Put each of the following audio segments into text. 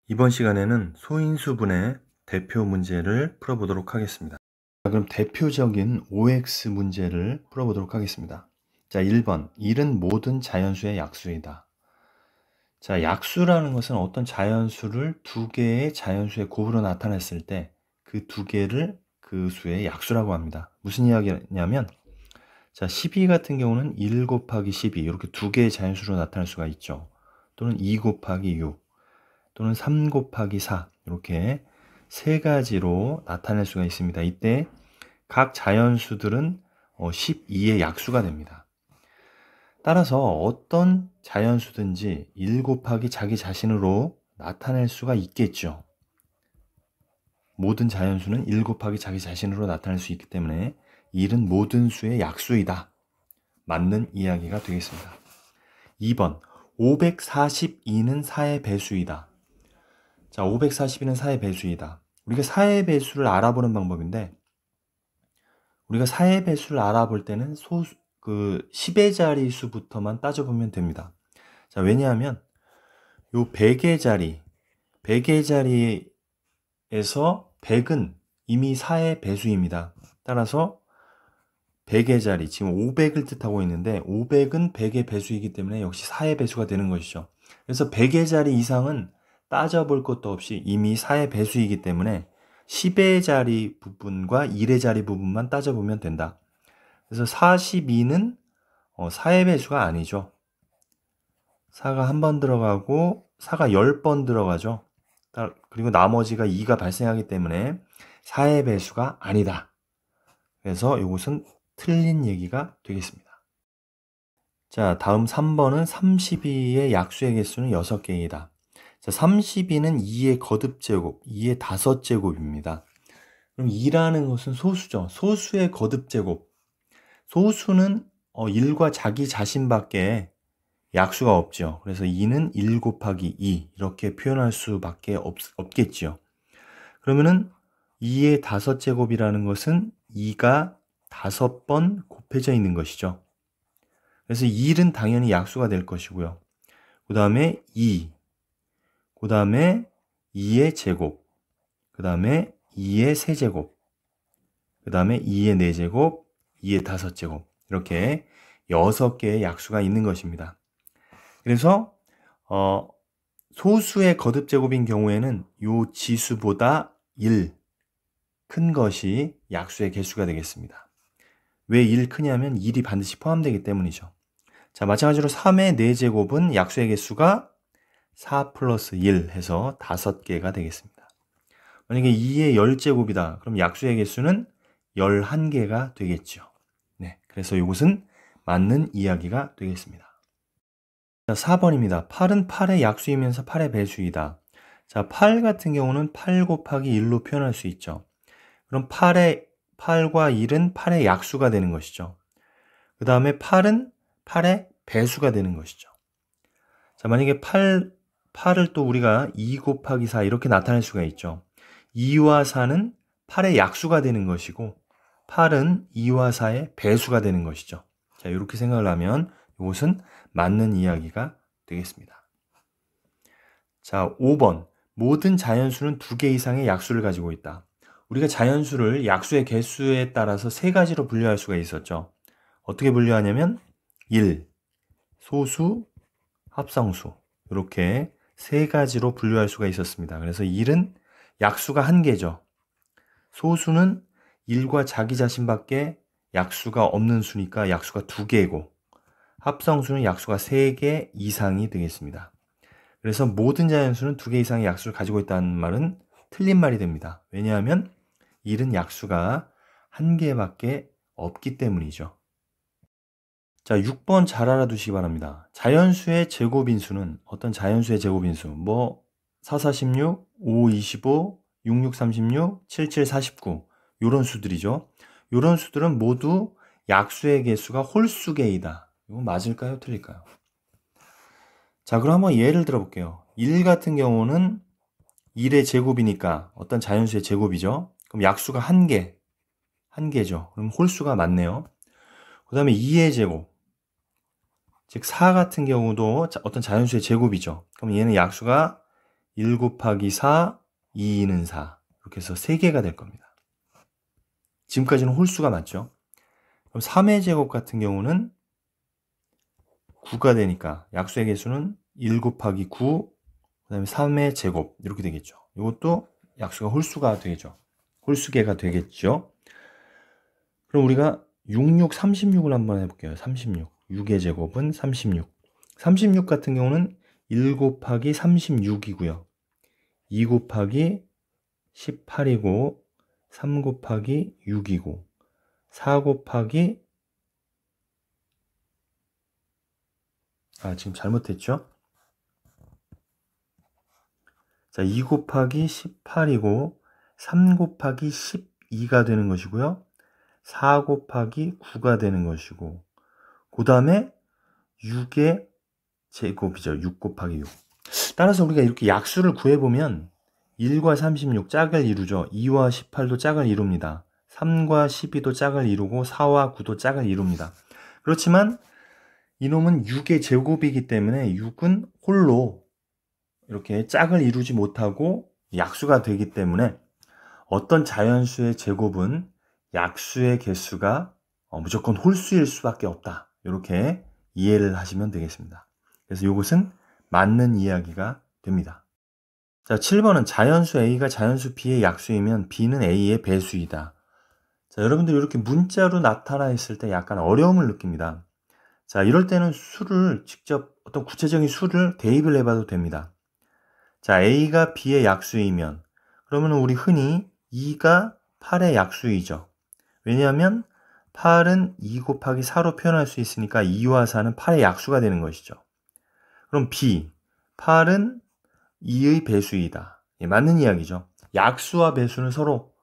이번 시간에는 소인수분해 대표 문제를 풀어보도록 하겠습니다. 자, 그럼 대표적인 OX 문제를 풀어보도록 하겠습니다. 자, 1번. 1은 모든 자연수의 약수이다. 자, 약수라는 것은 어떤 자연수를 두 개의 자연수의 곱으로 나타냈을 때 그 두 개를 그 수의 약수라고 합니다. 무슨 이야기냐면, 자, 12 같은 경우는 1 곱하기 12 이렇게 두 개의 자연수로 나타낼 수가 있죠. 또는 2 곱하기 6 또는 3 곱하기 4 이렇게 세 가지로 나타낼 수가 있습니다. 이때 각 자연수들은 12의 약수가 됩니다. 따라서 어떤 자연수든지 1 곱하기 자기 자신으로 나타낼 수가 있겠죠. 모든 자연수는 1 곱하기 자기 자신으로 나타낼 수 있기 때문에 1은 모든 수의 약수이다. 맞는 이야기가 되겠습니다. 2번 542는 4의 배수이다. 자, 542는 4의 배수이다. 우리가 4의 배수를 알아보는 방법인데, 우리가 4의 배수를 알아볼 때는 10의 자리 수부터만 따져보면 됩니다. 자, 왜냐하면 요 100의 자리에서 100은 이미 4의 배수입니다. 따라서 100의 자리, 지금 500을 뜻하고 있는데 500은 100의 배수이기 때문에 역시 4의 배수가 되는 것이죠. 그래서 100의 자리 이상은 따져볼 것도 없이 이미 4의 배수이기 때문에 10의 자리 부분과 1의 자리 부분만 따져보면 된다. 그래서 42는 4의 배수가 아니죠. 4가 한 번 들어가고 4가 10번 들어가죠. 그리고 나머지가 2가 발생하기 때문에 4의 배수가 아니다. 그래서 이것은 틀린 얘기가 되겠습니다. 자, 다음 3번은 32의 약수의 개수는 6개이다. 자, 32는 2의 거듭제곱, 2의 다섯제곱입니다. 그럼 2라는 것은 소수죠. 소수의 거듭제곱. 소수는 1과 자기 자신밖에 약수가 없죠. 그래서 2는 1 곱하기 2 이렇게 표현할 수밖에 없겠죠. 그러면은 2의 다섯제곱이라는 것은 2가 5번 곱해져 있는 것이죠. 그래서 1은 당연히 약수가 될 것이고요. 그 다음에 2, 그 다음에 2의 제곱, 그 다음에 2의 세제곱, 그 다음에 2의 4제곱, 2의 5제곱 이렇게 6개의 약수가 있는 것입니다. 그래서 소수의 거듭제곱인 경우에는 이 지수보다 1 큰 것이 약수의 개수가 되겠습니다. 왜 1 크냐면 1이 반드시 포함되기 때문이죠. 자, 마찬가지로 3의 4제곱은 약수의 개수가 4 플러스 1 해서 5개가 되겠습니다. 만약에 2의 10제곱이다. 그럼 약수의 개수는 11개가 되겠죠. 네, 그래서 이것은 맞는 이야기가 되겠습니다. 자, 4번입니다. 8은 8의 약수이면서 8의 배수이다. 자, 8 같은 경우는 8 곱하기 1로 표현할 수 있죠. 그럼 8과 1은 8의 약수가 되는 것이죠. 그 다음에 8은 8의 배수가 되는 것이죠. 자, 만약에 8을 또 우리가 2 곱하기 4 이렇게 나타낼 수가 있죠. 2와 4는 8의 약수가 되는 것이고 8은 2와 4의 배수가 되는 것이죠. 자, 이렇게 생각을 하면 이것은 맞는 이야기가 되겠습니다. 자, 5번. 모든 자연수는 2개 이상의 약수를 가지고 있다. 우리가 자연수를 약수의 개수에 따라서 세 가지로 분류할 수가 있었죠. 어떻게 분류하냐면 1, 소수, 합성수 이렇게 세 가지로 분류할 수가 있었습니다. 그래서 1은 약수가 1개죠. 소수는 1과 자기 자신밖에 약수가 없는 수니까 약수가 2개고 합성수는 약수가 3개 이상이 되겠습니다. 그래서 모든 자연수는 2개 이상의 약수를 가지고 있다는 말은 틀린 말이 됩니다. 왜냐하면 1은 약수가 1개밖에 없기 때문이죠. 자, 6번 잘 알아두시기 바랍니다. 자연수의 제곱인수는 어떤 자연수의 제곱인수 4, 4, 16, 5, 25, 6, 6, 36, 7, 7, 49 이런 수들이죠. 이런 수들은 모두 약수의 개수가 홀수개이다. 이거 맞을까요? 틀릴까요? 자, 그럼 한번 예를 들어볼게요. 1 같은 경우는 1의 제곱이니까 어떤 자연수의 제곱이죠. 그럼 약수가 1개죠. 그럼 홀수가 맞네요. 그 다음에 2의 제곱 즉 4 같은 경우도 어떤 자연수의 제곱이죠. 그럼 얘는 약수가 1 곱하기 4, 2는 4. 이렇게 해서 3개가 될 겁니다. 지금까지는 홀수가 맞죠? 그럼 3의 제곱 같은 경우는 9가 되니까 약수의 개수는 1 곱하기 9, 그 다음에 3의 제곱 이렇게 되겠죠. 이것도 약수가 홀수가 되겠죠. 홀수계가 되겠죠. 그럼 우리가 66, 36을 한번 해볼게요. 36. 6의 제곱은 36. 36 같은 경우는 1 곱하기 36이고요. 2 곱하기 18이고 3 곱하기 6이고 4 곱하기 지금 잘못했죠? 자, 2 곱하기 18이고 3 곱하기 12가 되는 것이고요. 4 곱하기 9가 되는 것이고 그 다음에 6의 제곱이죠. 6 곱하기 6. 따라서 우리가 이렇게 약수를 구해보면 1과 36 짝을 이루죠. 2와 18도 짝을 이룹니다. 3과 12도 짝을 이루고 4와 9도 짝을 이룹니다. 그렇지만 이놈은 6의 제곱이기 때문에 6은 홀로 이렇게 짝을 이루지 못하고 약수가 되기 때문에 어떤 자연수의 제곱은 약수의 개수가 무조건 홀수일 수밖에 없다. 이렇게 이해를 하시면 되겠습니다. 그래서 이것은 맞는 이야기가 됩니다. 자, 7번은 자연수 A가 자연수 B의 약수이면 B는 A의 배수이다. 자, 여러분들 이렇게 문자로 나타나 있을 때 약간 어려움을 느낍니다. 자, 이럴 때는 수를 직접 어떤 구체적인 수를 대입을 해봐도 됩니다. 자, A가 B의 약수이면 그러면 우리 흔히 2가 8의 약수이죠. 왜냐하면 8은 2 곱하기 4로 표현할 수 있으니까 2와 4는 8의 약수가 되는 것이죠. 그럼 B, 8은 2의 배수이다. 예, 맞는 이야기죠. 약수와 배수는 서로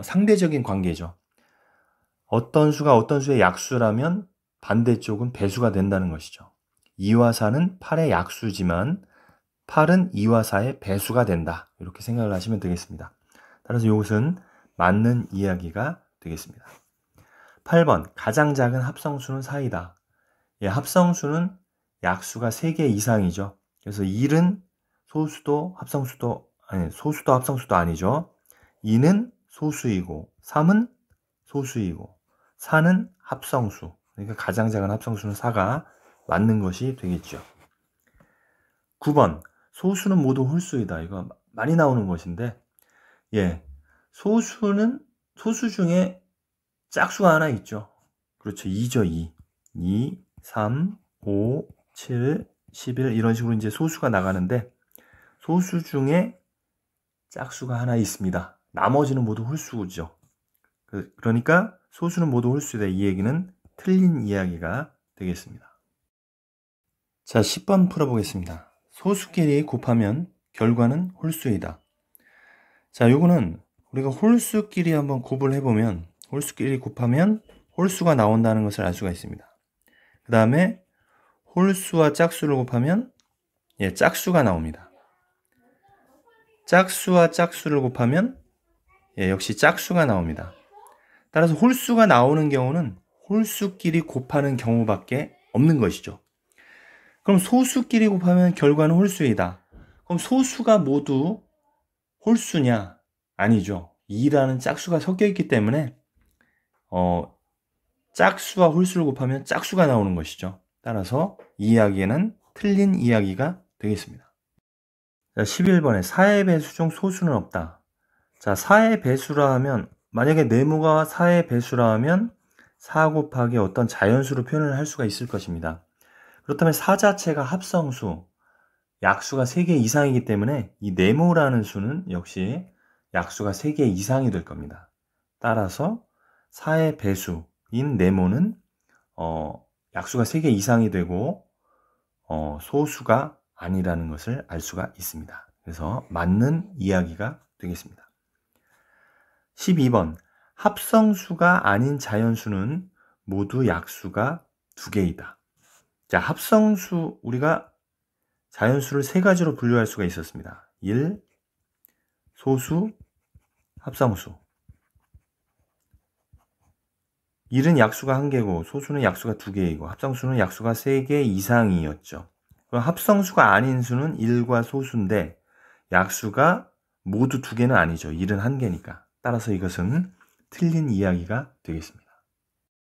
상대적인 관계죠. 어떤 수가 어떤 수의 약수라면 반대쪽은 배수가 된다는 것이죠. 2와 4는 8의 약수지만 8은 2와 4의 배수가 된다. 이렇게 생각을 하시면 되겠습니다. 따라서 이것은 맞는 이야기가 되겠습니다. 8번 가장 작은 합성수는 4이다. 예, 합성수는 약수가 3개 이상이죠. 그래서 1은 소수도 합성수도 소수도 합성수도 아니죠. 2는 소수이고 3은 소수이고 4는 합성수. 그러니까 가장 작은 합성수는 4가 맞는 것이 되겠죠. 9번 소수는 모두 홀수이다. 이거 많이 나오는 것인데 예, 소수 중에 짝수가 하나 있죠. 그렇죠. 2죠. 2, 3, 5, 7, 11 이런 식으로 이제 소수가 나가는데 소수 중에 짝수가 하나 있습니다. 나머지는 모두 홀수죠. 그러니까 소수는 모두 홀수이다. 이 얘기는 틀린 이야기가 되겠습니다. 자, 10번 풀어보겠습니다. 소수끼리 곱하면 결과는 홀수이다. 자, 요거는 우리가 홀수끼리 한번 곱을 해보면 홀수끼리 곱하면 홀수가 나온다는 것을 알 수가 있습니다. 그 다음에 홀수와 짝수를 곱하면 짝수가 나옵니다. 짝수와 짝수를 곱하면 역시 짝수가 나옵니다. 따라서 홀수가 나오는 경우는 홀수끼리 곱하는 경우밖에 없는 것이죠. 그럼 소수끼리 곱하면 결과는 홀수이다. 그럼 소수가 모두 홀수냐? 아니죠. 2라는 짝수가 섞여 있기 때문에 짝수와 홀수를 곱하면 짝수가 나오는 것이죠. 따라서 이 이야기에는 틀린 이야기가 되겠습니다. 자, 11번에 4의 배수 중 소수는 없다. 자, 4의 배수라 하면 만약에 네모가 4의 배수라 하면 4 곱하기 어떤 자연수로 표현을 할 수가 있을 것입니다. 그렇다면 4 자체가 합성수, 약수가 3개 이상이기 때문에 이 네모라는 수는 역시 약수가 3개 이상이 될 겁니다. 따라서 4의 배수인 네모는 약수가 3개 이상이 되고 소수가 아니라는 것을 알 수가 있습니다. 그래서 맞는 이야기가 되겠습니다. 12번 합성수가 아닌 자연수는 모두 약수가 2개이다. 자, 합성수 우리가 자연수를 3가지로 분류할 수가 있었습니다. 1, 소수, 합성수. 1은 약수가 1개고 소수는 약수가 2개이고 합성수는 약수가 3개 이상이었죠. 그럼 합성수가 아닌 수는 1과 소수인데 약수가 모두 2개는 아니죠. 1은 1개니까. 따라서 이것은 틀린 이야기가 되겠습니다.